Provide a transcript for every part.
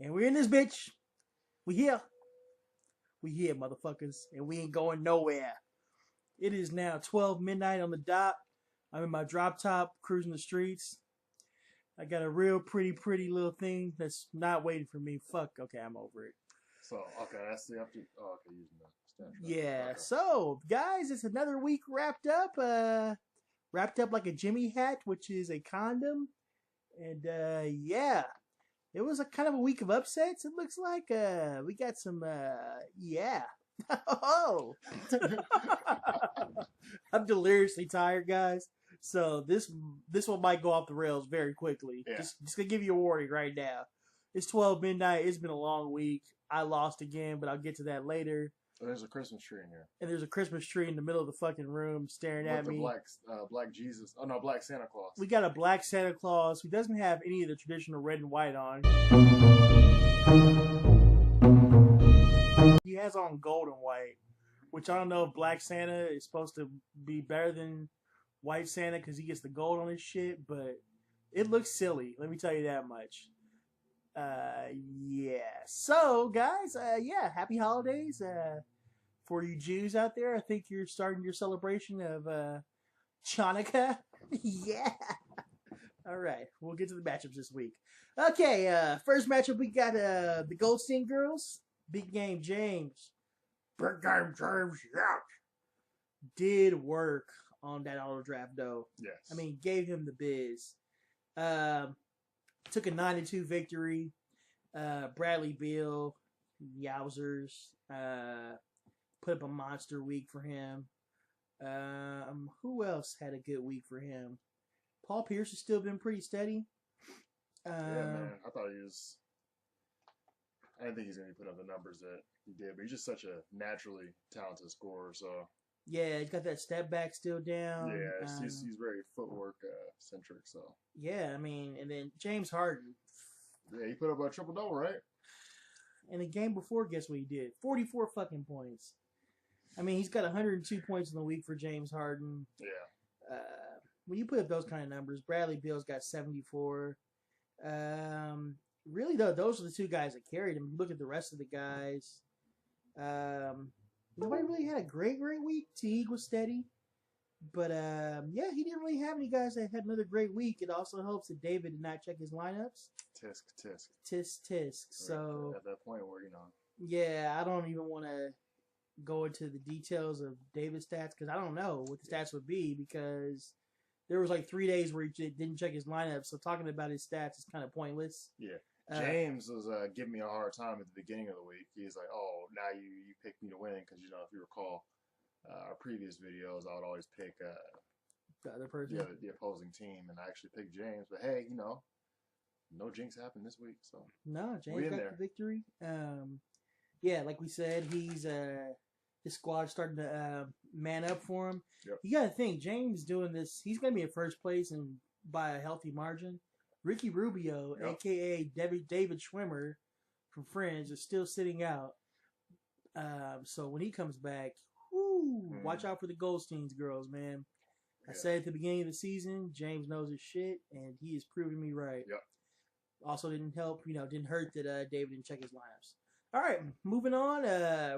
And we're in this bitch. We here. We here, motherfuckers. And we ain't going nowhere. It is now 12 midnight on the dot. I'm in my drop top, cruising the streets. I got a real pretty little thing that's not waiting for me. Fuck, okay, I'm over it. So, okay, that's the up to... Oh, okay, using the stand. Yeah, okay. So, guys, it's another week wrapped up. Wrapped up like a Jimmy hat, which is a condom. And, yeah. It was a kind of a week of upsets. It looks like we got some yeah. Oh. I'm deliriously tired, guys. So this one might go off the rails very quickly. Yeah. Just gonna give you a warning right now. It's 12 midnight. It's been a long week. I lost again, but I'll get to that later. There's a Christmas tree in here. And there's a Christmas tree in the middle of the fucking room staring at me. Black Jesus. Oh, no, Black Santa Claus. We got a black Santa Claus who doesn't have any of the traditional red and white on. He has on gold and white, which I don't know if Black Santa is supposed to be better than White Santa because he gets the gold on his shit, but it looks silly. Let me tell you that much. Yeah. So, guys, yeah, happy holidays. For you Jews out there, I think you're starting your celebration of Chanukah. Yeah. All right, we'll get to the matchups this week. Okay, first matchup we got the Goldstein girls. Big Game James. Big Game James, yeah. Did work on that auto draft though. Yes. I mean, gave him the biz. Took a 9-2 victory. Bradley Beal, Yowzers. Put up a monster week for him. Who else had a good week for him? Paul Pierce has still been pretty steady. Yeah, man. I thought he was... I didn't think he's going to put up the numbers that he did, but he's just such a naturally talented scorer, so... Yeah, he's got that step back still down. Yeah, he's very footwork centric, so... Yeah, I mean, and then James Harden. Yeah, he put up a triple-double, right? And the game before, guess what he did? 44 fucking points. I mean, he's got 102 points in the week for James Harden. Yeah. When you put up those kind of numbers, Bradley Beal's got 74. Really, though, those are the two guys that carried him. Look at the rest of the guys. Nobody really had a great week. Teague was steady. But, yeah, he didn't really have any guys that had another great week. It also helps that David did not check his lineups. Tisk. So at that point where, yeah, I don't even want to go into the details of David's stats because I don't know what the stats would be because there was like 3 days where he didn't check his lineup. So talking about his stats is kind of pointless. Yeah. James was giving me a hard time at the beginning of the week. He's like, "Oh, now you picked me to win," because if you recall our previous videos, I would always pick the other person, the opposing team, and I actually picked James. But hey, no jinx happened this week, so no, James got the victory. Yeah, like we said, he's his squad starting to man up for him. Yep. You got to think James doing this. He's going to be in first place and by a healthy margin. Ricky Rubio, aka David Schwimmer from Friends, is still sitting out. So when he comes back, watch out for the Goldsteins girls, man. I said at the beginning of the season, James knows his shit, and he is proving me right. Yep. Also didn't help, didn't hurt that David didn't check his lineups. All right, moving on.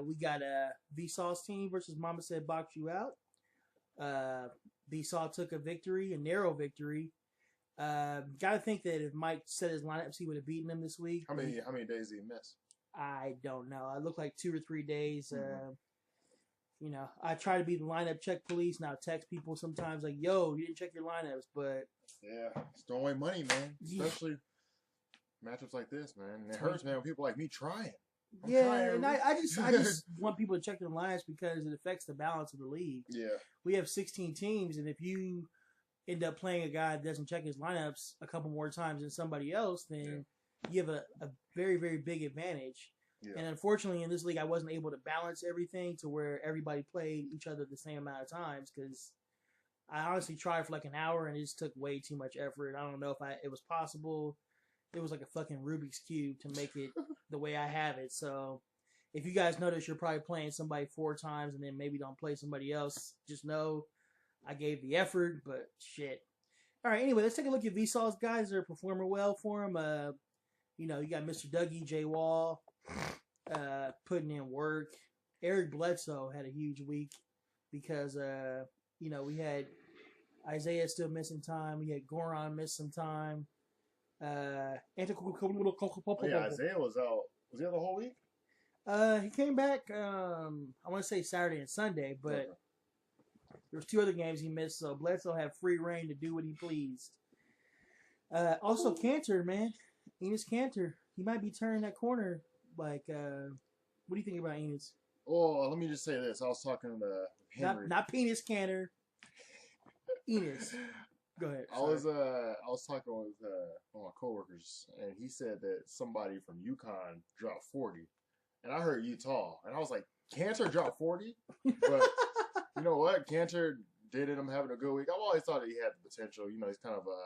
We got Vsauce team versus Mama Said Box You Out. Vsauce took a narrow victory. Got to think that if Mike set his lineups, he would have beaten him this week. How many days did he miss? I don't know. I look like 2 or 3 days. I try to be the lineup check police. Now text people sometimes like, "Yo, you didn't check your lineups," but yeah, it's throwing away money, man. Especially matchups like this, man. And it hurts, man, when people like me trying. And I just want people to check their lineups because it affects the balance of the league. Yeah, we have 16 teams, and if you end up playing a guy that doesn't check his lineups a couple more times than somebody else, then you have a very, very big advantage. Yeah. And unfortunately, in this league, I wasn't able to balance everything to where everybody played each other the same amount of times because I honestly tried for like an hour and it just took way too much effort. I don't know if it was possible. It was like a fucking Rubik's Cube to make it the way I have it. So if you guys notice you're probably playing somebody 4 times and then maybe don't play somebody else, just know I gave the effort, but shit. All right, anyway, let's take a look at Vsauce guys that are performing well for him. You know, you got Mr. Dougie J. Wall putting in work. Eric Bledsoe had a huge week because, you know, we had Isaiah still missing time. We had Goran miss some time. Yeah, Isaiah was out. Was he out the whole week? He came back, I want to say Saturday and Sunday, but there was 2 other games he missed, so Bledsoe had free reign to do what he pleased. Also, Cantor, man. Enes Cantor. He might be turning that corner. Like, what do you think about Enes? Oh, let me just say this. I was talking to Henry. Not Penis Cantor. Enes. Go ahead. I was talking with one of my coworkers, and he said that somebody from UConn dropped 40. And I heard Utah, and I was like, Cantor dropped 40? But you know what? Cantor did it. I'm having a good week. I've always thought that he had the potential. You know, he's kind of a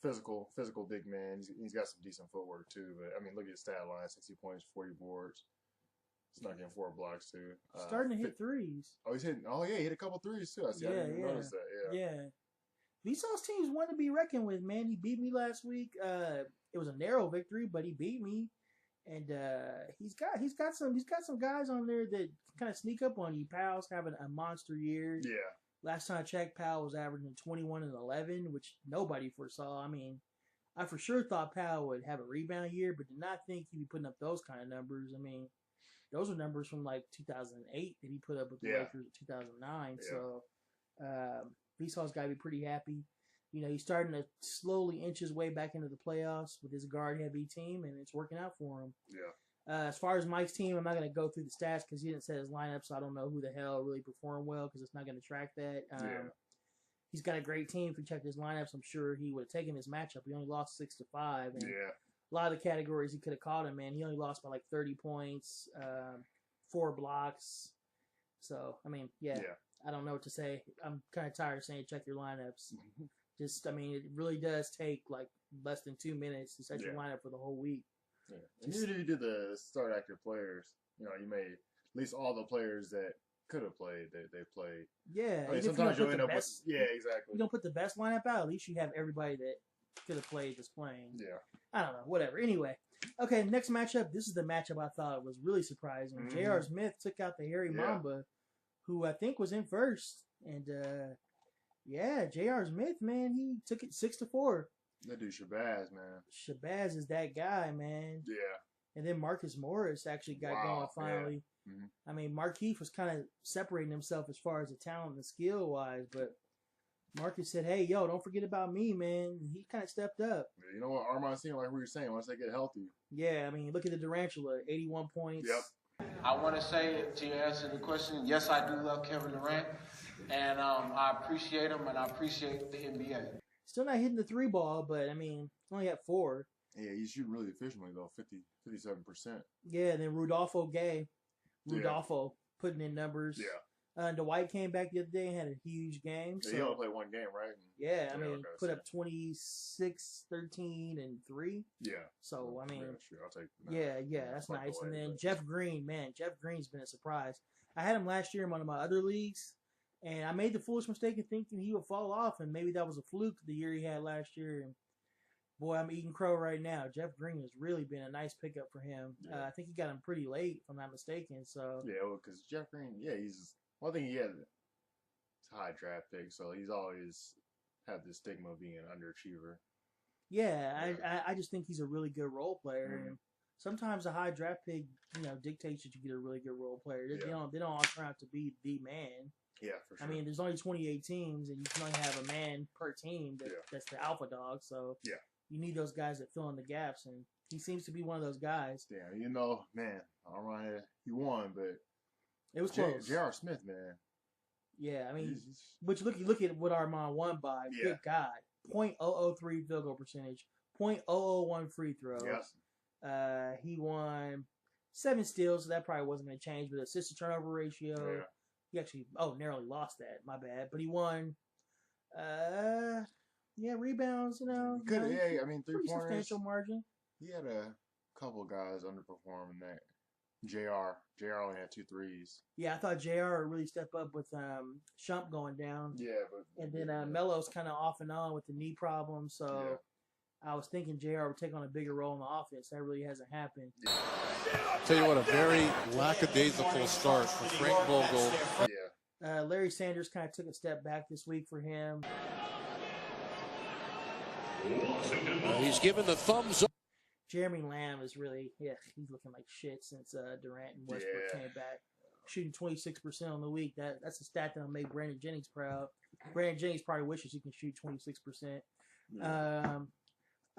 physical big man. He's got some decent footwork, too. But, I mean, look at his stat line, 60 points, 40 boards. Snuck in 4 blocks, too. Starting to hit threes. Oh, he hit a couple threes, too. I didn't even notice that. Yeah. Vsauce team's one to be reckoned with, man. He beat me last week. It was a narrow victory, but he beat me. And he's got some guys on there that kind of sneak up on you. Powell's having a monster year. Yeah. Last time I checked, Powell was averaging 21 and 11, which nobody foresaw. I mean, I for sure thought Powell would have a rebound year, but did not think he'd be putting up those kind of numbers. I mean, those were numbers from like 2008 that he put up with the Lakers in 2009. Yeah. So Vsauce's got to be pretty happy. You know, he's starting to slowly inch his way back into the playoffs with his guard-heavy team, and it's working out for him. Yeah. As far as Mike's team, I'm not going to go through the stats because he didn't set his lineup, so I don't know who the hell really performed well because it's not going to track that. He's got a great team. If we checked his lineups, I'm sure he would have taken his matchup. He only lost 6-5. And a lot of the categories he could have caught him, man. He only lost by like 30 points, 4 blocks. So, I mean, I don't know what to say. I'm kind of tired of saying check your lineups. Just, I mean, it really does take like less than 2 minutes to set your lineup for the whole week. Yeah. And even if you did the start active players, you know, you made at least all the players that could have played, they played. Yeah. I mean, sometimes you'll end up with, exactly. You don't put the best lineup out, at least you have everybody that could have played just playing. Yeah. I don't know, whatever. Anyway, okay, next matchup. This is the matchup I thought was really surprising. Mm-hmm. J.R. Smith took out the hairy Mamba, who I think was in first. And, J.R. Smith, man, he took it 6-4. That dude Shabazz, man. Shabazz is that guy, man. Yeah. And then Marcus Morris actually got going finally. Yeah. Mm-hmm. I mean, Markieff was kind of separating himself as far as the talent and skill wise, but Marcus said, "Hey, yo, don't forget about me, man." He kind of stepped up. Yeah, you know what, Armand, seemed like we were saying, once they get healthy. Yeah, I mean, look at the Durantula, 81 points. Yep. I want to say, to answer the question, yes, I do love Kevin Durant, and I appreciate him, and I appreciate the NBA. Still not hitting the 3 ball, but I mean, only at 4. Yeah, he's shooting really efficiently though, 57%. Yeah, and then Rudolfo putting in numbers. Yeah. Dwight came back the other day and had a huge game. Yeah, he only played 1 game, right? Yeah, I mean, put up 26, 13, and 3. Yeah. So, I mean, I'll take that's nice. And then Jeff Green, man, Jeff Green's been a surprise. I had him last year in one of my other leagues, and I made the foolish mistake of thinking he would fall off, and maybe that was a fluke the year he had last year. And boy, I'm eating crow right now. Jeff Green has really been a nice pickup for him. Yeah. I think he got him pretty late, if I'm not mistaken. So because Jeff Green, I think he had a high draft pick, so he's always had this stigma of being an underachiever. Yeah, I just think he's a really good role player. Mm-hmm. And sometimes a high draft pick, dictates that you get a really good role player. They don't all turn out to be the man. Yeah, for sure. I mean, there's only 28 teams, and you can only have a man per team that's the alpha dog. So you need those guys that fill in the gaps, and he seems to be one of those guys. Yeah, man, all right, he won, but it was close. J.R. Smith, man. Yeah, I mean, but you look at what Armand won by. Yeah. Good God, .003 field goal percentage, .001 free throws. Yeah. He won 7 steals, so that probably wasn't going to change. But assist to turnover ratio. Yeah. He actually, narrowly lost that. My bad. But he won, rebounds, Good, I mean, 3-pointers. Substantial margin. He had a couple guys underperform in that. JR only had 2 threes. Yeah, I thought JR would really step up with Shump going down. Yeah, but. And then Melo's kind of off and on with the knee problem. So, I was thinking JR would take on a bigger role in the offense. That really hasn't happened. Tell you what, a very lackadaisical start for Frank Vogel. Yeah. Larry Sanders kind of took a step back this week for him. He's given the thumbs up. Jeremy Lamb is really, he's looking like shit since Durant and Westbrook came back. Shooting 26% on the week. That's a stat that'll make Brandon Jennings proud. Brandon Jennings probably wishes he can shoot 26%. Yeah.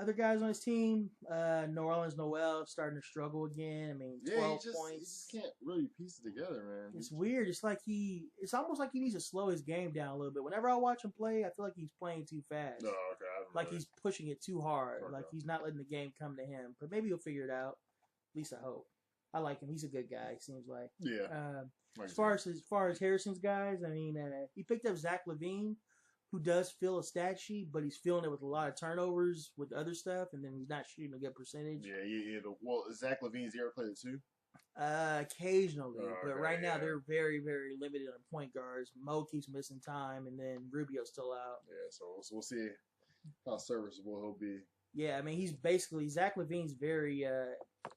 Other guys on his team, New Orleans Noel starting to struggle again. I mean, 12 points. He just can't really piece it together, man. It's weird. It's almost like he needs to slow his game down a little bit. Whenever I watch him play, I feel like he's playing too fast. Oh, okay. Like he's pushing it too hard. Okay. Like he's not letting the game come to him. But maybe he'll figure it out. At least I hope. I like him. He's a good guy, it seems like. Yeah. As far as Harrison's guys, I mean, he picked up Zach LaVine, who does fill a stat sheet, but he's filling it with a lot of turnovers with other stuff, and then he's not shooting a good percentage. Yeah. Well, Zach LaVine's ever played it too? Occasionally, but right now yeah. they're very, very limited on point guards. Mo keeps missing time, and then Rubio's still out. Yeah, so we'll see how serviceable he'll be. Yeah, I mean, he's basically Zach LaVine's very,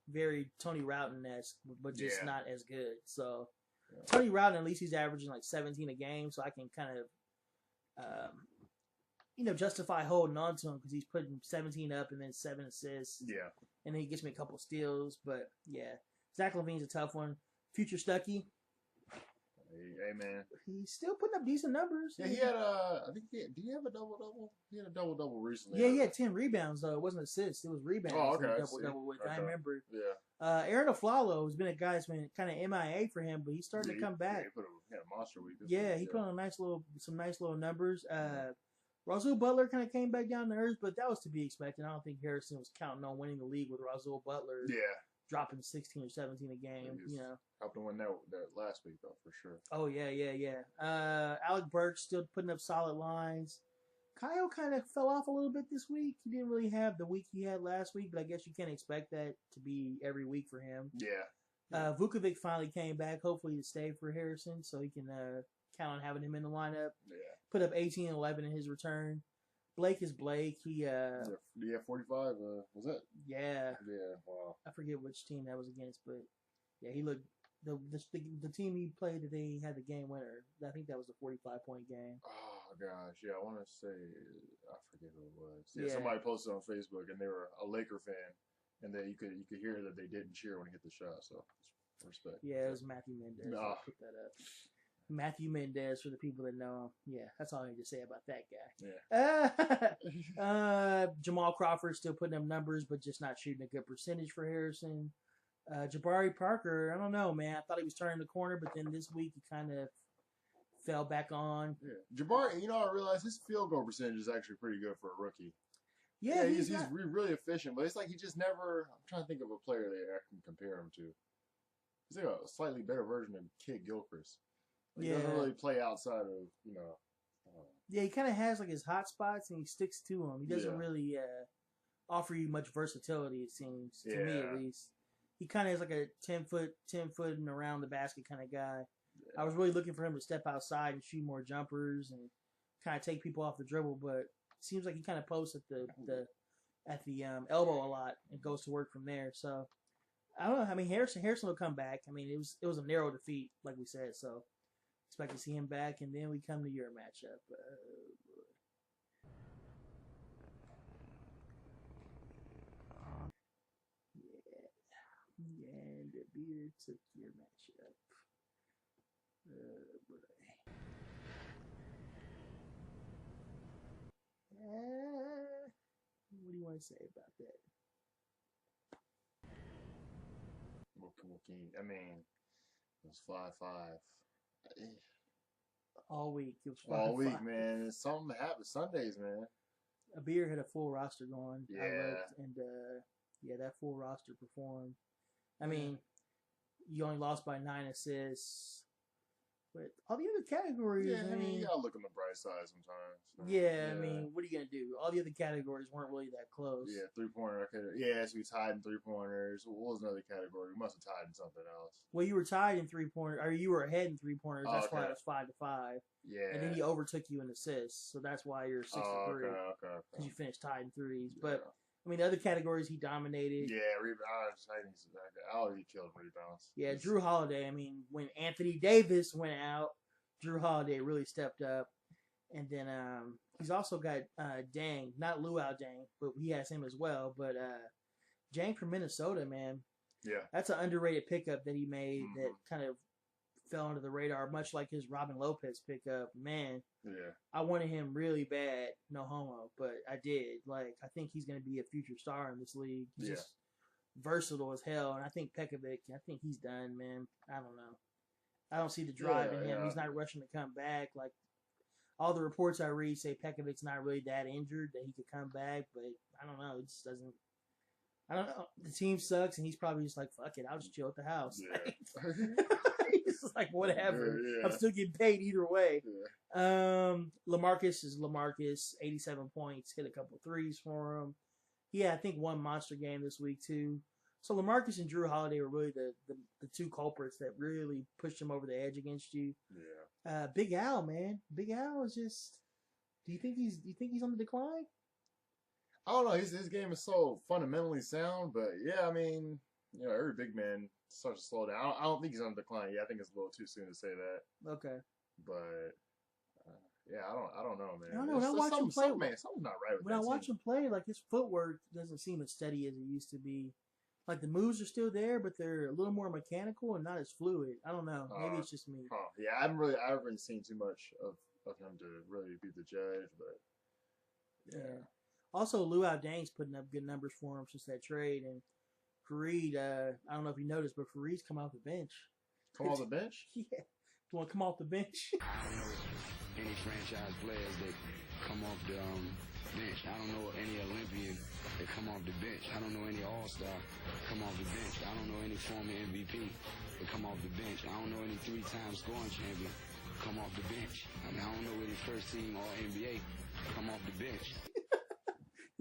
very Tony Routon-esque, but just not as good. So Tony Routon, at least he's averaging like 17 a game, so I can kind of, justify holding on to him because he's putting 17 up and then 7 assists. Yeah, and then he gets me a couple steals. But yeah, Zach LaVine's a tough one. Future Stuckey. Hey man, he's still putting up decent numbers. Yeah, he had did he have a double-double? He had a double-double recently. Yeah, he had 10 rebounds though. It wasn't assists. It was rebounds. Oh, okay. Double with. I remember. Yeah. Aaron Aflalo has been a guy that's been kind of MIA for him, but he's starting to come back. He had a monster week. He put on some nice little numbers. Rasul Butler kind of came back down to earth, but that was to be expected. I don't think Harrison was counting on winning the league with Rasul Butler. Yeah. Dropping 16 or 17 a game, Helped him win that last week though, for sure. Oh yeah. Alec Burks still putting up solid lines. Kyle kind of fell off a little bit this week. He didn't really have the week he had last week, but I guess you can't expect that to be every week for him. Yeah. Vukovic finally came back, hopefully to stay for Harrison, so he can count on having him in the lineup. Yeah. Put up 18 and 11 in his return. Blake is Blake. He 45. Was it? Yeah. Yeah. Wow. I forget which team that was against, but yeah, he looked the team he played that they had the game winner. I think that was a 45-point game. Oh gosh, yeah. I want to say I forget who it was. Yeah, somebody posted on Facebook, and they were a Laker fan, and that you could hear that they didn't cheer when he hit the shot. So respect. Yeah, it was Matthew Mendez. I'll pick that up. Matthew Mendez, for the people that know him. Yeah, that's all I need to say about that guy. Yeah. Jamal Crawford still putting up numbers, but just not shooting a good percentage for Harrison. Jabari Parker, I don't know, man. I thought he was turning the corner, but then this week he kind of fell back on. Yeah. Jabari, I realized his field goal percentage is actually pretty good for a rookie. Yeah, he's really efficient, but it's like he just never. I'm trying to think of a player that I can compare him to. He's like a slightly better version of Kid Gilchrist. He doesn't really play outside of, Yeah, he kind of has like his hot spots and he sticks to them. He doesn't really offer you much versatility, it seems, to me at least. He kind of is like a 10 foot and around the basket kind of guy. Yeah. I was really looking for him to step outside and shoot more jumpers and kind of take people off the dribble, but it seems like he kind of posts at the elbow a lot and goes to work from there. So I don't know. I mean, Harrison will come back. I mean, it was a narrow defeat, like we said. So expect to see him back, and then we come to your matchup. And the beer took your matchup. What do you want to say about that? I mean, it was 5-5. All week. It was 5-5. All week, man. Something happened Sundays, man. A beer had a full roster going. Yeah. And that full roster performed. I mean, you only lost by 9 assists. But all the other categories, yeah, I mean, you gotta look on the bright side sometimes. So, yeah, I mean, what are you gonna do? All the other categories weren't really that close. Yeah, 3-pointer. Yeah, so we tied in 3-pointers. What was another category? We must have tied in something else. Well, you were tied in 3-pointer, or you were ahead in 3-pointers. Oh, That's okay. why it was 5-5. Yeah. And then he overtook you in assists, so that's why you're 6-3. Okay. Because you finished tied in threes. Yeah. But I mean, the other categories he dominated. Yeah, rebounds. I already killed rebounds. Yeah, Drew Holiday. I mean, when Anthony Davis went out, Drew Holiday really stepped up. And then he's also got Dang, not Luau Dang, but he has him as well. But Dang from Minnesota, man. Yeah. That's an underrated pickup that he made Mm-hmm. that kind of fell under the radar, much like his Robin Lopez pickup. Man, Yeah. I wanted him really bad, no homo, but I did. Like, I think he's going to be a future star in this league. He's just versatile as hell. And I think Pekovic, I think he's done, man. I don't know. I don't see the drive in him. Yeah. He's not rushing to come back. Like, all the reports I read say Pekovic's not really that injured, that he could come back, but I don't know. It just doesn't. I don't know. The team sucks, and he's probably just like, fuck it, I'll just chill at the house. Yeah. He's just like, whatever. Yeah. I'm still getting paid either way. Yeah. LaMarcus is LaMarcus, 87 points, hit a couple threes for him. Yeah, I think one monster game this week, too. So LaMarcus and Drew Holiday were really the two culprits that really pushed him over the edge against you. Yeah. Big Al, man. Big Al is just. Do you think he's on the decline? I don't know. His game is so fundamentally sound, but yeah, I mean, you know, every big man starts to slow down. I don't think he's on decline. Yeah, I think it's a little too soon to say that. Okay. But yeah, I don't know, man. I don't know. When I watch him play, something's not right with when I that watch team. him play, like his footwork doesn't seem as steady as it used to be. Like the moves are still there, but they're a little more mechanical and not as fluid. I don't know. Maybe it's just me. Yeah, I haven't seen too much of him to really be the judge, but yeah. Also, Luau Dang's putting up good numbers for him since that trade, and Fareed. I don't know if you noticed, but Fareed's come off the bench. Come off the bench? Yeah. You want to come off the bench? I don't know any franchise players that come off the bench. I don't know any Olympian that come off the bench. I don't know any All-Star come off the bench. I don't know any former MVP that come off the bench. I don't know any 3-time scoring champion come off the bench. I mean, I don't know any first-team All-NBA come off the bench.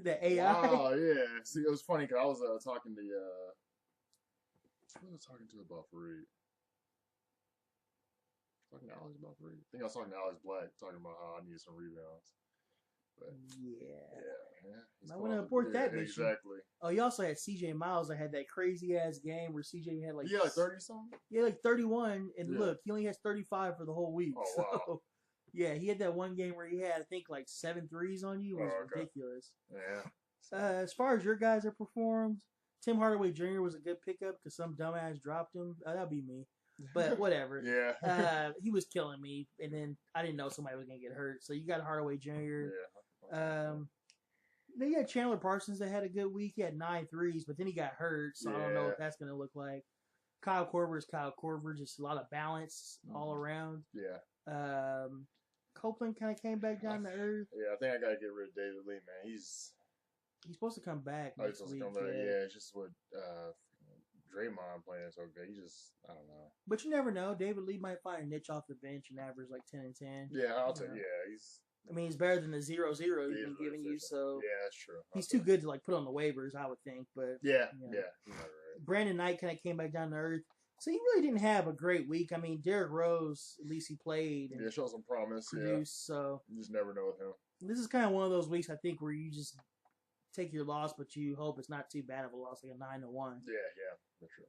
The AI. Oh yeah. See, it was funny because I was talking to who was I talking to about Fareed? Talking to Alex about Fareed. I think I was talking to Alex Black, talking about how I needed some rebounds. But I want to abort that mission. Exactly. Oh, you also had CJ Miles that had that crazy ass game where CJ had like 30 something. Yeah, like 31, and look, he only has 35 for the whole week. Oh so, wow. Yeah, he had that one game where he had I think like 7 threes on you. It was ridiculous. Yeah. As far as your guys have performed, Tim Hardaway Jr. was a good pickup because some dumbass dropped him. That'd be me. But whatever. Yeah. He was killing me, and then I didn't know somebody was gonna get hurt. So you got Hardaway Jr. Yeah. Then you had Chandler Parsons that had a good week. He had 9 threes, but then he got hurt, so I don't know what that's gonna look like. Kyle Korver, just a lot of balance all around. Yeah. Copeland kind of came back down to earth. Yeah, I think I gotta get rid of David Lee, man. He's supposed to come back next week. Yeah, it's just with Draymond playing so good. He just, I don't know. But you never know. David Lee might find a niche off the bench and average like 10 and 10. Yeah, I'll take. Yeah, he's better than the 0-0 he's been giving you. So yeah, that's true. He's too good to like put on the waivers, I would think. But yeah, you're right. Brandon Knight kind of came back down to earth. So he really didn't have a great week. I mean, Derrick Rose, at least he played. And showed some promise. Produced, so you just never know with him. This is kind of one of those weeks I think where you just take your loss, but you hope it's not too bad of a loss, like a 9-1. Yeah, for sure.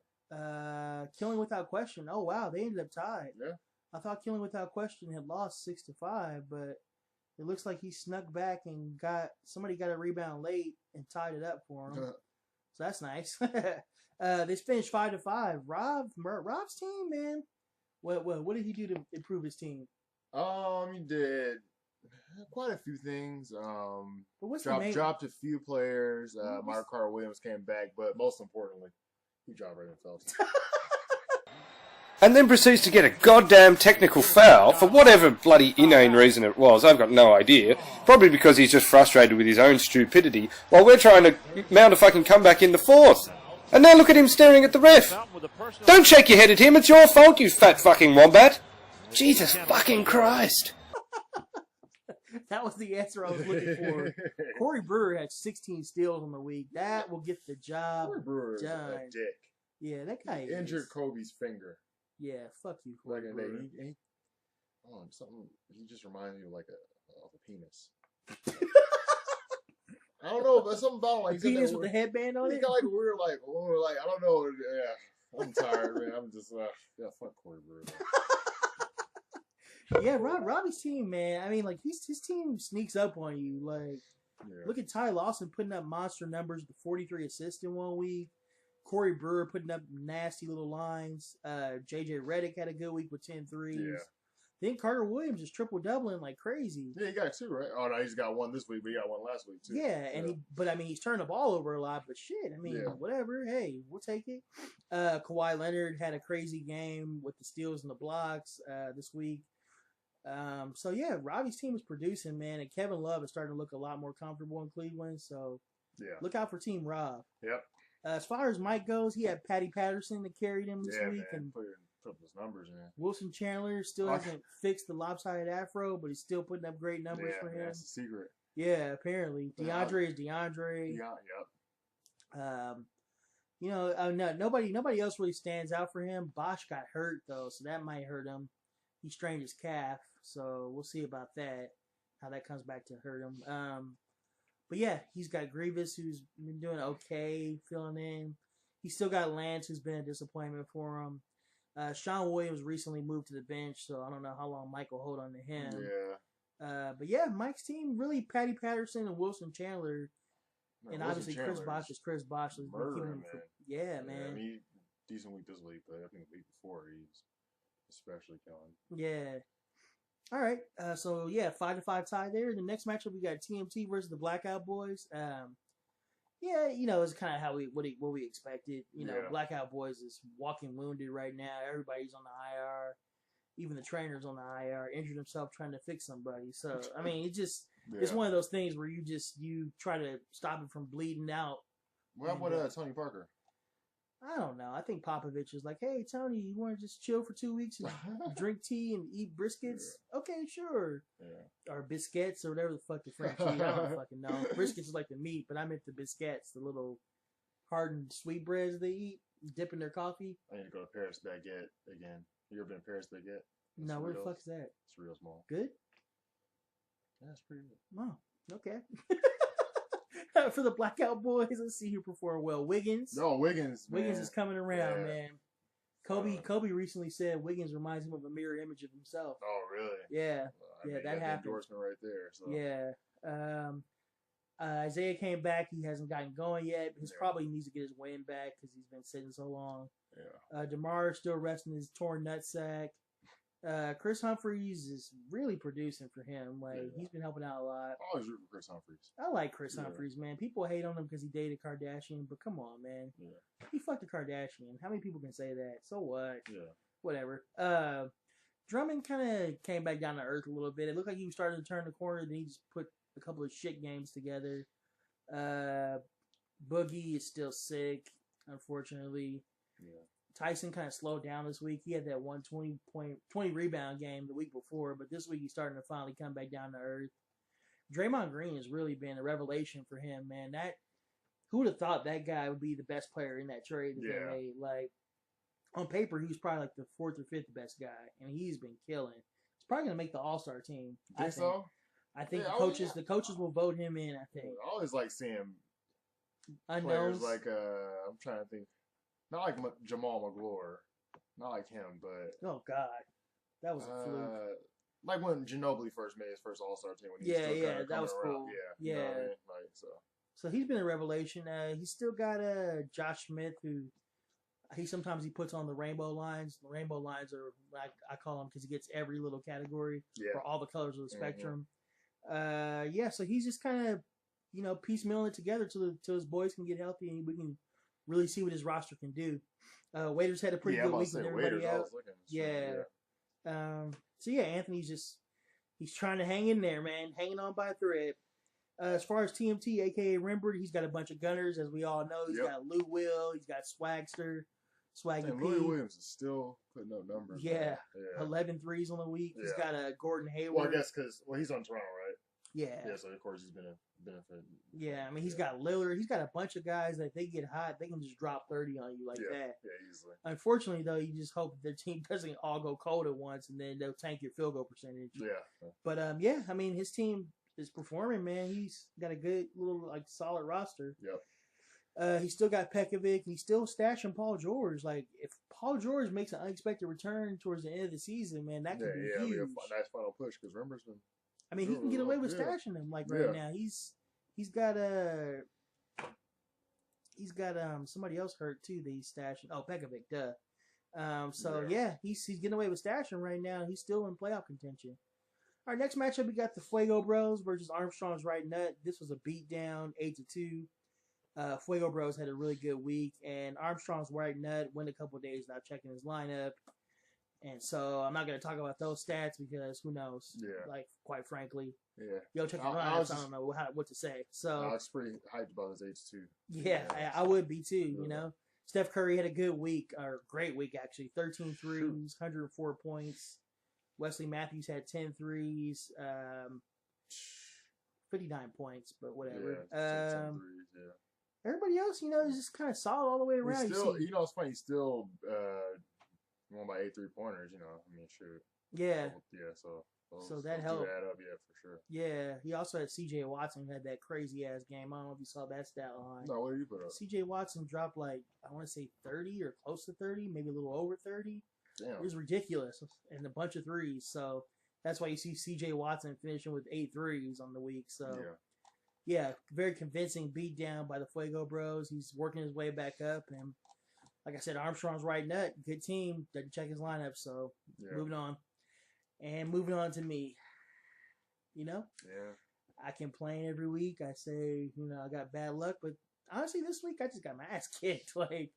Killing Without Question. Oh wow, they ended up tied. Yeah. I thought Killing Without Question had lost 6-5, but it looks like he snuck back and somebody got a rebound late and tied it up for him. So that's nice. They finished 5-5. Rob's team, man. What did he do to improve his team? He did quite a few things. But what's dropped a few players. Mark Carter Williams came back, but most importantly, he dropped Raymond Felton. And then proceeds to get a goddamn technical foul for whatever bloody inane reason it was. I've got no idea. Probably because he's just frustrated with his own stupidity while we're trying to mount a fucking comeback in the fourth. And now look at him staring at the ref. Don't shake your head at him. It's your fault, you fat fucking wombat. Jesus fucking Christ. That was the answer I was looking for. Corey Brewer had 16 steals on the week. That will get the job Corey Brewer is done. a dick. Yeah, that guy injured is. Kobe's finger. Yeah, fuck you, Corey Like Brewer. something. He just reminds me of of a penis. I don't know, but something about him, like the penis with the headband on he it. got like a weird, I don't know. Yeah, I'm tired, man. I'm just fuck Corey Brewer. Yeah, Robbie's team, man. I mean, like his team sneaks up on you. Like, look at Ty Lawson putting up monster numbers with 43 assists in 1 week. Corey Brewer putting up nasty little lines. JJ Redick had a good week with 10 threes. Yeah. Then Carter Williams is triple doubling like crazy. Yeah, he got 2, right? Oh no, he's got 1 this week, but he got 1 last week too. Yeah, and he's turned the ball over a lot. But shit, I mean, whatever. Hey, we'll take it. Kawhi Leonard had a crazy game with the steals and the blocks this week. So yeah, Robbie's team is producing, man, and Kevin Love is starting to look a lot more comfortable in Cleveland. So look out for Team Rob. Yep. As far as Mike goes, he had Patty Patterson that carried him this week, man. and Put up his numbers, man. Wilson Chandler still hasn't fixed the lopsided afro, but he's still putting up great numbers for him. That's the secret. Yeah, apparently DeAndre is DeAndre. Yeah, yep. Nobody else really stands out for him. Bosch got hurt though, so that might hurt him. He strained his calf, so we'll see about that. How that comes back to hurt him. But yeah, he's got Grievous, who's been doing okay, filling in. He's still got Lance, who's been a disappointment for him. Sean Williams recently moved to the bench, so I don't know how long Mike will hold on to him. Yeah. But yeah, Mike's team really Patty Patterson and Wilson Chandler, and obviously Chris Bosh is Chris Bosh. Man. Yeah, man. I mean, decent week this week, but I think the week before he's especially killing. Yeah. All right. So yeah, 5-5 tie there. The next matchup we got TMT versus the Blackout Boys. Yeah, it's kind of what we expected. Blackout Boys is walking wounded right now. Everybody's on the IR. Even the trainer's on the IR, injured himself trying to fix somebody. So I mean, it's one of those things where you try to stop it from bleeding out. What about Tony Parker? I don't know. I think Popovich is like, hey, Tony, you want to just chill for 2 weeks and drink tea and eat briskets? Yeah. Okay, sure. Yeah. Or biscuits or whatever the fuck the French eat. I don't fucking know. Briskets is like the meat, but I meant the biscuits, the little hardened sweet breads they eat, dip in their coffee. I need to go to Paris Baguette again. You ever been to Paris Baguette? No, where the fuck is that? It's real small. Good? Yeah, it's pretty good. Oh, okay. For the Blackout Boys, let's see who performed well. Wiggins. No, Wiggins is coming around, man. Kobe recently said Wiggins reminds him of a mirror image of himself. Oh, really? Yeah. That happened. Endorsement right there. So. Yeah. Isaiah came back. He hasn't gotten going yet. He probably needs to get his wind back because he's been sitting so long. Yeah. DeMar is still resting his torn nutsack. Chris Humphries is really producing for him. He's been helping out a lot. I always root for Chris Humphries. I like Chris Humphries, man. People hate on him because he dated Kardashian, but come on, man. Yeah. He fucked a Kardashian. How many people can say that? So what? Yeah. Whatever. Drummond kind of came back down to earth a little bit. It looked like he was starting to turn the corner. Then he just put a couple of shit games together. Boogie is still sick, unfortunately. Yeah. Tyson kind of slowed down this week. He had that 20 rebound game the week before, but this week he's starting to finally come back down to earth. Draymond Green has really been a revelation for him, man. Who would have thought that guy would be the best player in that trade that they made? Like, on paper, he was probably like the 4th or 5th best guy, and he's been killing. He's probably going to make the All-Star team. I think so? I think the coaches will vote him in, I think. I always like seeing unknowns. Players like, I'm trying to think. Not like Jamal McGlure. Not like him, but... Oh, God. That was a fluke. Like when Ginobili first made his first All-Star team. When he was still that was around. cool. Yeah. You know what I mean? So he's been a revelation. He's still got Josh Smith, who sometimes he puts on the rainbow lines. The rainbow lines are, I call them, because he gets every little category for all the colors of the spectrum. So he's just kind of, piecemealing it together till his boys can get healthy and we can really see what his roster can do. Waiters had a pretty good week with everybody out. Anthony's he's trying to hang in there, man, hanging on by a thread. As far as TMT, aka Rembert, he's got a bunch of gunners, as we all know. He's got Lou Will, he's got Swagster, Swaggy And P. Louis Williams is still putting up numbers. Yeah. Yeah. 11 threes on the week. He's got a Gordon Hayward. Well, I guess because he's on Toronto, right? Yeah. Yeah, so of course he's been a benefit. Yeah, I mean, he's got Lillard. He's got a bunch of guys that if they get hot, they can just drop 30 on you like that. Yeah, easily. Unfortunately, though, you just hope their team doesn't all go cold at once and then they'll tank your field goal percentage. Yeah. But, yeah, I mean, his team is performing, man. He's got a good little, like, solid roster. Yep. He's still got Pekovic. He's still stashing Paul George. Like, if Paul George makes an unexpected return towards the end of the season, man, that could be huge. Yeah, it'll be a nice final push because Rimmer's been. I mean, he can get away with stashing him like right now. He's got somebody else hurt too that he's stashing. Oh, Pekovic, duh. He's getting away with stashing right now. He's still in playoff contention. Our next matchup, we got the Fuego Bros versus Armstrong's Right Nut. This was a beatdown, 8-2. Fuego Bros had a really good week, and Armstrong's Right Nut went a couple days without checking his lineup. And so I'm not going to talk about those stats because who knows? Yeah. Like, quite frankly. Yeah. Yo, check your lineups. I don't know what to say. So I was pretty hyped about his age, too. Yeah, I would be, too, you know. Steph Curry had a good week, or great week, actually. 13 threes, 104 points. Wesley Matthews had 10 threes, 59 points, but whatever. Yeah, 10 threes, everybody else, you know, is just kind of solid all the way around. He's still, you know, it's funny. He's still won by 8 3-pointers, you know. I mean, sure. Yeah. Yeah, so that helped. Add up, yeah, for sure. Yeah, he also had C.J. Watson who had that crazy ass game. I don't know if you saw that stat line. No, what did you put up? C.J. Watson dropped like I want to say 30 or close to 30, maybe a little over 30. Damn. It was ridiculous and a bunch of threes. So that's why you see C.J. Watson finishing with 8 threes on the week. So yeah, very convincing beat down by the Fuego Bros. He's working his way back up, and like I said, Armstrong's Right Nut, good team. Doesn't check his lineup, so moving on. And moving on to me. You know? Yeah. I complain every week. I say, you know, I got bad luck, but honestly, this week I just got my ass kicked. Like,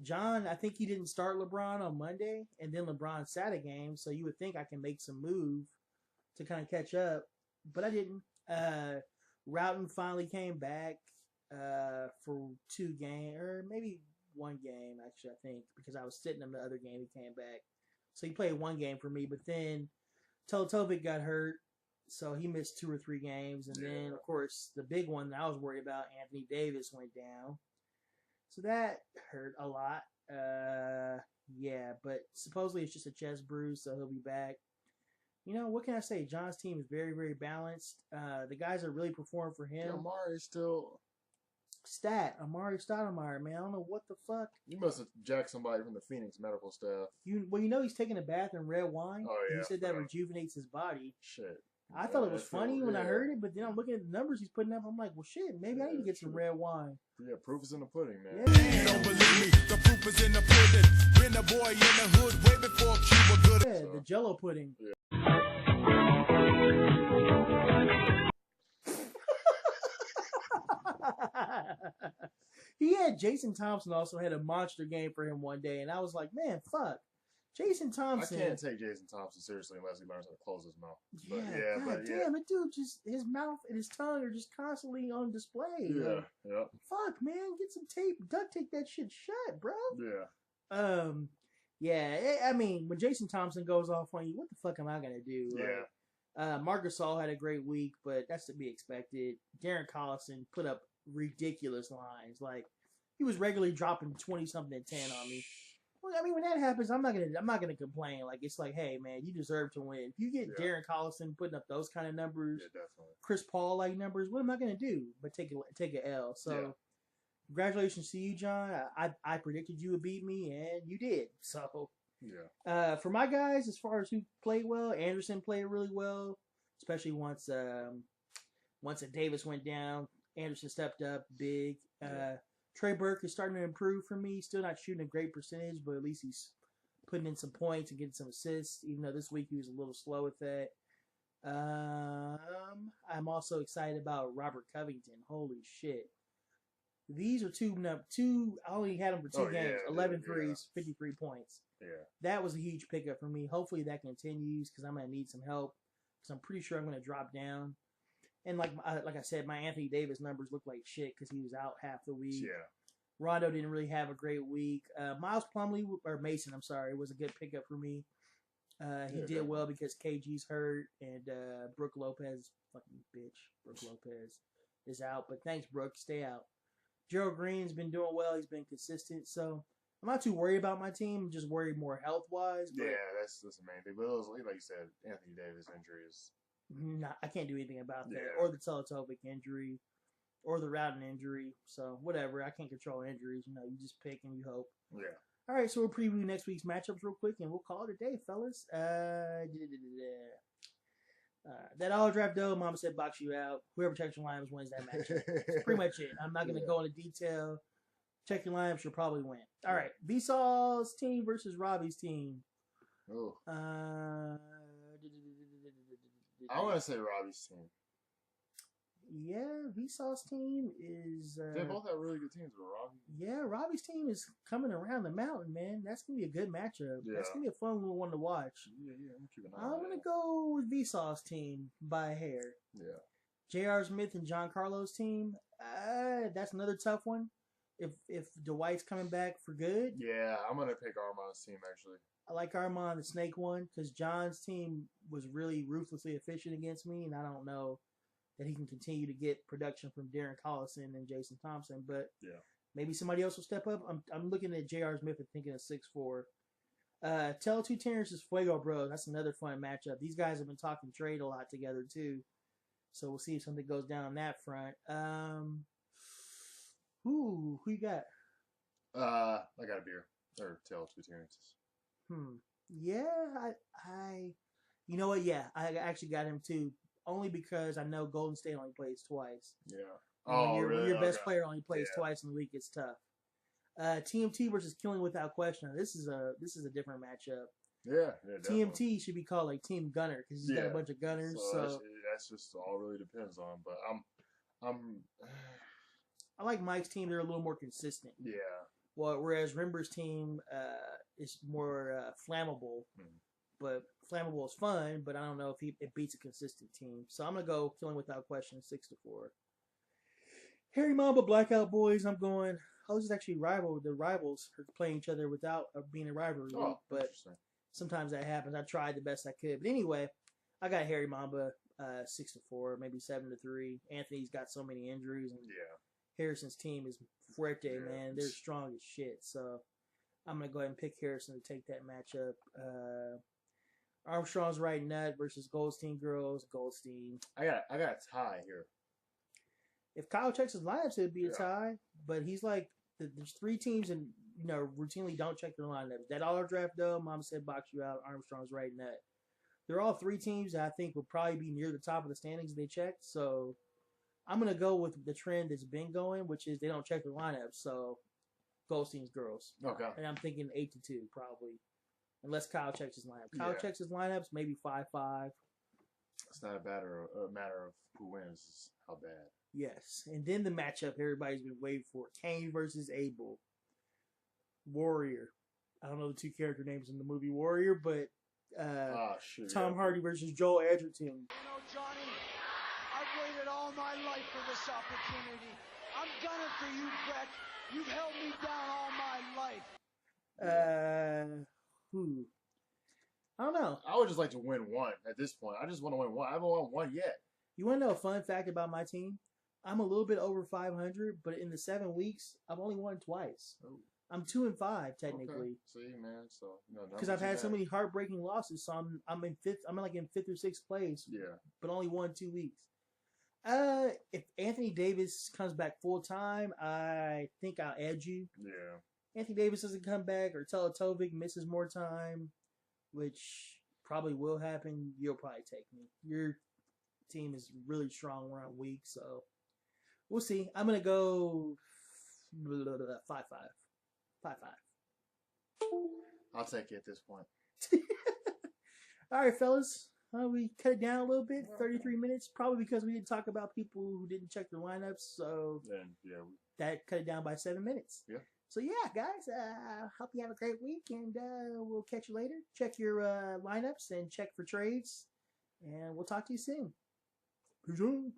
John, I think he didn't start LeBron on Monday, and then LeBron sat a game, so you would think I can make some move to kind of catch up, but I didn't. Routon finally came back for 2 games, or maybe 1 game, actually, I think, because I was sitting in the other game. He came back. So he played 1 game for me, but then Teletovic got hurt, so he missed 2 or 3 games. And then, of course, the big one that I was worried about, Anthony Davis, went down. So that hurt a lot. Yeah, but supposedly it's just a chest bruise, so he'll be back. You know, what can I say? John's team is very, very balanced. The guys are really performing for him. Amari's still... Amari Stoudemire, man. I don't know what the fuck. You must have jacked somebody from the Phoenix medical staff. You know he's taking a bath in red wine? Oh, yeah. He said that rejuvenates his body. Shit. I thought it was funny when I heard it, but then I'm looking at the numbers he's putting up. I'm like, well, shit, maybe I need to get some red wine. Yeah, proof is in the pudding, man. Yeah. You don't believe me? The proof is in the pudding. Been a boy in the hood way before Cuba good. Yeah, the Jello pudding. Yeah. He had Jason Thompson also had a monster game for him one day, and I was like, man, fuck. Jason Thompson. I can't take Jason Thompson seriously unless he learns how to close his mouth. But damn it, dude, just his mouth and his tongue are just constantly on display. Yeah, like, fuck, man, get some tape, duct tape that shit shut, bro. Yeah. Yeah, I mean, when Jason Thompson goes off on you, what the fuck am I gonna do? Yeah. Marc Gasol had a great week, but that's to be expected. Darren Collison put up ridiculous lines. Like, he was regularly dropping 20-something and 10 on me. Well, I mean, when that happens, I'm not gonna complain. Like, it's like, hey, man, you deserve to win. If you get Darren Collison putting up those kind of numbers, Chris Paul like numbers, what am I gonna do? But take an L. So, congratulations to you, John. I predicted you would beat me, and you did. So. Yeah. For my guys, as far as who played well, Anderson played really well, especially once Davis went down. Anderson stepped up big. Trey Burke is starting to improve for me. Still not shooting a great percentage, but at least he's putting in some points and getting some assists, even though this week he was a little slow with that. I'm also excited about Robert Covington. Holy shit. These are two. I only had him for 2 games. 11 threes, 53 points. Yeah. That was a huge pickup for me. Hopefully that continues because I'm going to need some help. Because I'm pretty sure I'm going to drop down. And like I said, my Anthony Davis numbers look like shit because he was out half the week. Yeah. Rondo didn't really have a great week. Miles Plumlee, or Mason, I'm sorry, was a good pickup for me. He did well because KG's hurt, and Brooke Lopez, fucking bitch, Brooke Lopez is out. But thanks, Brooke. Stay out. Gerald Green's been doing well. He's been consistent. So I'm not too worried about my team. I'm just worried more health-wise. Yeah, that's the main thing. But it was, like you said, Anthony Davis injury is... Nah, I can't do anything about that. Or the Teletovic injury. Or the Routing injury. So, whatever. I can't control injuries. You know, you just pick and you hope. Yeah. All right, so we'll preview next week's matchups real quick, and we'll call it a day, fellas. That all draft though, Mama said box you out. Whoever checks your lineups wins that matchup. That's pretty much it. I'm not going to go into detail. Check your lineups, you'll probably win. All right, Vsauce's team versus Robbie's team. Oh. I want to say Robbie's team. Yeah, Vsauce's team is... they both have really good teams, but Robbie... Yeah, Robbie's team is coming around the mountain, man. That's going to be a good matchup. Yeah. That's going to be a fun little one to watch. Yeah, I'm keeping an eye on it. I'm going to go with Vsauce's team by a hair. Yeah. J.R. Smith and John Carlos' team, that's another tough one. If Dwight's coming back for good. Yeah, I'm going to pick Armand's team, actually. I like Armand, the snake one, because John's team was really ruthlessly efficient against me, and I don't know that he can continue to get production from Darren Collison and Jason Thompson, but maybe somebody else will step up. I'm looking at J.R. Smith and thinking of 6'4". Tell Two Terrence's Fuego Bros. That's another fun matchup. These guys have been talking trade a lot together too, so we'll see if something goes down on that front. Who you got? I got a beer or Tell Two Terrence's. Yeah, I you know what? Yeah, I actually got him too. Only because I know Golden State only plays twice. Yeah. When your best player only plays twice in the week, it's tough. TMT versus Killing Without Question. This is a different matchup. Yeah, TMT should be called like Team Gunner because he's got a bunch of gunners. So that's just all really depends on. But I like Mike's team. They're a little more consistent. Yeah. Well, whereas Rimber's team is more flammable. But flammable is fun, but I don't know if it beats a consistent team. So I'm going to go Killing Without Question 6-4. Harry Mamba, Blackout Boys, I'm going... Oh, this is actually rival. The rivals are playing each other without being a rivalry league, but sometimes that happens. I tried the best I could. But anyway, I got Harry Mamba 6-4, maybe 7-3. Anthony's got so many injuries, and Harrison's team is fuerte, man. They're strong as shit. So I'm going to go ahead and pick Harrison to take that matchup. Armstrong's Right Nut versus Goldstein Girls. Goldstein. I got a tie here. If Kyle checks his lineups, it'd be a tie. But he's like, there's three teams and routinely don't check their lineups. That all draft though, Mama said box you out. Armstrong's Right Nut. They're all three teams that I think would probably be near the top of the standings if they checked. So I'm gonna go with the trend that's been going, which is they don't check their lineups. So Goldstein's Girls. Okay. And I'm thinking 8-2 probably. Unless Kyle checks his lineup. Kyle checks his lineups, maybe 5-5. It's not a matter of who wins, it's how bad. Yes. And then the matchup everybody's been waiting for. Kane versus Abel. Warrior. I don't know the two character names in the movie Warrior, but Tom Hardy versus Joel Edgerton. You know, Johnny, I've waited all my life for this opportunity. I'm gunning for you, Brett. You've held me down all my life. I don't know. I would just like to win one at this point. I just want to win one. I haven't won one yet. You want to know a fun fact about my team? I'm a little bit over 500, but in the 7 weeks, I've only won twice. Oh. I'm 2-5 technically. Okay. See, man, so because I've had so many heartbreaking losses, so I'm in fifth. I'm like in 5th or 6th place. Yeah, but only won 2 weeks. If Anthony Davis comes back full time, I think I'll edge you. Yeah. Anthony Davis doesn't come back, or Teletovic misses more time, which probably will happen. You'll probably take me. Your team is really strong around week, so we'll see. I'm gonna go 5-5. 5-5. I'll take it at this point. All right, fellas. We cut it down a little bit, 33 minutes, probably because we didn't talk about people who didn't check their lineups. So that cut it down by 7 minutes. Yeah. So yeah, guys, hope you have a great week, and we'll catch you later. Check your lineups and check for trades, and we'll talk to you soon. Peace out.